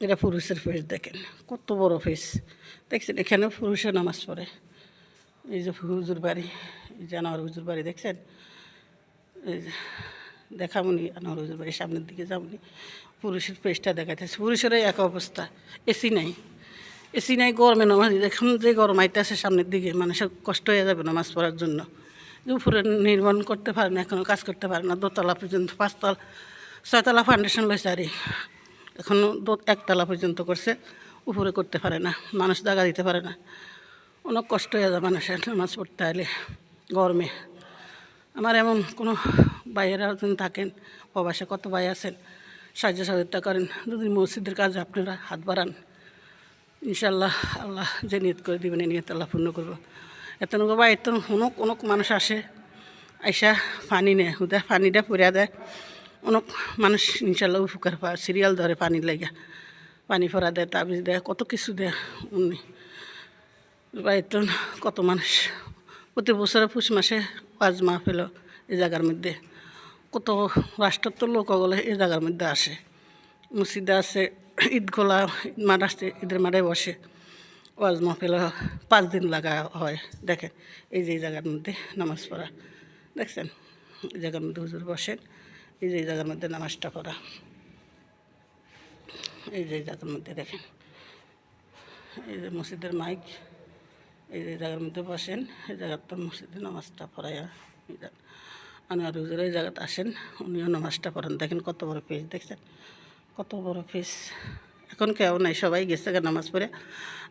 এটা পুরুষের ফেস দেখেন, কত বড় ফেস দেখছেন। এখানে পুরুষের নামাজ পড়ে। এই যে হুজুর বাড়ি, এই যে আনোয়ার হুজুর বাড়ি দেখছেন। এই যে দেখামনি আনোয়ার হুজুর বাড়ির সামনের দিকে যাবনি, পুরুষের ফেসটা দেখাইতেছে। পুরুষেরই এক অবস্থা, এসি নাই, এসি নাই, গরমে নামাজ এখন যে গরম আইতেছে সামনের দিকে, মানুষের কষ্ট হয়ে যাবে নামাজ পড়ার জন্য। উপরে নির্মাণ করতে পারে না, এখনও কাজ করতে পারে না, দোতলা পর্যন্ত, 5তলা 6তলা ফাউন্ডেশন লইছে আর এখনও একতলা পর্যন্ত করছে, উপরে করতে পারে না, মানুষ জায়গা দিতে পারে না। অনেক কষ্ট হয়ে যায় মানুষের নামাজ পড়তে হলে গরমে। আমার এমন কোনো ভাইয়েরা যদি থাকেন, প্রবাসে কত ভাই আছেন, সাহায্য সহযোগিতা করেন, যদি মসজিদের কাজে আপনারা হাত বাড়ান, ইনশাল্লাহ আল্লাহ যে নিয়ত করে দেবেন এই নিয়ত আল্লাহ পূর্ণ করবো। এত বাইরে তো অনেক অনেক মানুষ আসে, আইসা পানি নেয়, হুদা পানিটা পরিয়া দেয়। অনেক মানুষ ইনশাল্লাহ উপকার পায়, সিরিয়াল ধরে পানির লাগে, পানি ফোরা দেয়, তাবিজ দেয়, কত কিছু দেয়। উনি বাইরে কত মানুষ প্রতি বছরে পুষ মাসে 5 মাহফিল এই জায়গার মধ্যে, কত রাষ্ট্রের তো লোকগুলো এই জায়গার মধ্যে আসে। মসজিদে আছে, ঈদগুলা মাঠ আসছে, ঈদের মাঠে বসে ওয়াজ মাহফিল 5 দিন লাগা হয়। দেখেন এই যে এই জায়গার মধ্যে নামাজ পড়া দেখছেন, এই জায়গার মধ্যে হুজুর বসেন, এই যে এই জায়গার মধ্যে নামাজটা পড়া, এই যে এই জায়গার মধ্যে দেখেন, এই যে মসজিদের মাইক, এই যে জায়গার মধ্যে বসেন, এই জায়গাতে মসজিদে নামাজটা পড়াইয়া আনোয়ার হুজুর এই জায়গাতে আসেন, উনিও নামাজটা পড়েন। দেখেন কত বড় ফেস দেখছেন, কত বড় ফেস। এখন কেউ নাই, সবাই গেছে নামাজ পড়ে,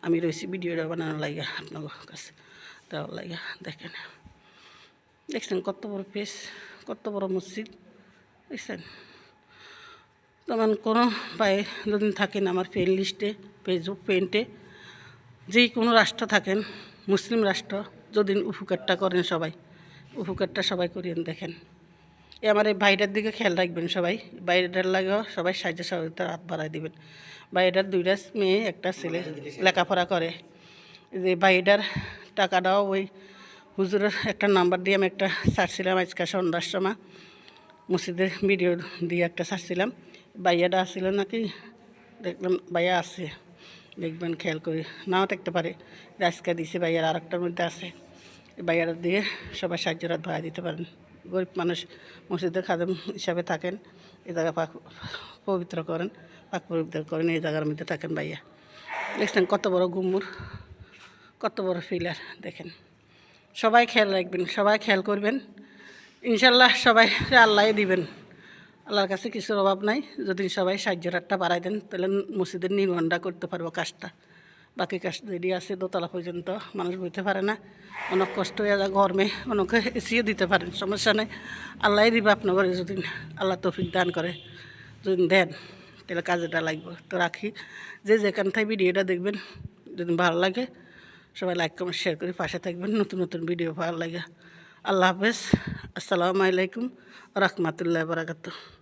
আমি রয়েছি ভিডিওটা বানানোর লাগে আপনার কাছে দেওয়ার লাগে। দেখেন দেখছেন কত বড় ফেস, কত বড় মসজিদ দেখছেন। যেমন কোনো ভাই যদি থাকেন আমার ফ্রেন্ড লিস্টে, ফেসবুক ফ্রেন্ডে, যে কোনো রাষ্ট্র থাকেন, মুসলিম রাষ্ট্র, যদি উপকারটা করেন সবাই, উপকারটা সবাই করিয়েন। দেখেন আমার এই ভাইটার দিকে খেয়াল রাখবেন সবাই, বাইরেটার লাগেও সবাই সাহায্য সহযোগিতার হাত বাড়াই দেবেন। বাইরেটার 2টা মেয়ে 1টা ছেলে লেখাপড়া করে, যে বাইরেটার টাকাটাও ওই হুজুরের একটা নাম্বার দিয়ে আমি একটা ছাড়ছিলাম আজকে সন্ধ্যার সময়, মসজিদের ভিডিও দিয়ে একটা ছাড়ছিলাম। বাইয়াটা আসছিল নাকি, দেখলাম বাইয়া আছে, দেখবেন খেয়াল করে, নাও দেখতে পারে আজকে দিছে বাইয়ার আর একটার মধ্যে আছে। বাইয়ার দিয়ে সবাই সাহায্যের হাত বাড়াই দিতে পারেন। গরিব মানুষ মসজিদের খাদেম হিসাবে থাকেন, এই জায়গা পবিত্র করেন, পাক পবিত্র করেন, এই জায়গার মধ্যে থাকেন ভাইয়া। দেখছেন কত বড় গুমুর, কত বড় ফিলার। দেখেন সবাই খেয়াল রাখবেন, সবাই খেয়াল করবেন, ইনশাল্লাহ সবাই আল্লাহ দিবেন। আল্লাহর কাছে কিছুর অভাব নাই, যদি সবাই সাহায্যের হাতটা বাড়াই দেন তাহলে মসজিদের নির্মাণটা করতে পারবো কাজটা। বাকি কাজ রেডি আছে, দোতলা পর্যন্ত মানুষ বইতে পারে না, অনেক কষ্ট হয়ে যায় গরমে, অনেকে এসিও দিতে পারেন, সমস্যা নেই, আল্লাহ দিবে আপনার ঘরে যদি আল্লাহ তৌফিক দান করে, যদি দেন তাহলে কাজেটা লাগবে। তো রাখি, যে যেখান থেকে ভিডিওটা দেখবেন যদি ভালো লাগে সবাই লাইক কমেন্ট শেয়ার করে পাশে থাকবেন, নতুন নতুন ভিডিও ভালো লাগে। আল্লাহ হাফেজ, আসসালামু আলাইকুম রহমতুল্লাহ বারাকাতুহু।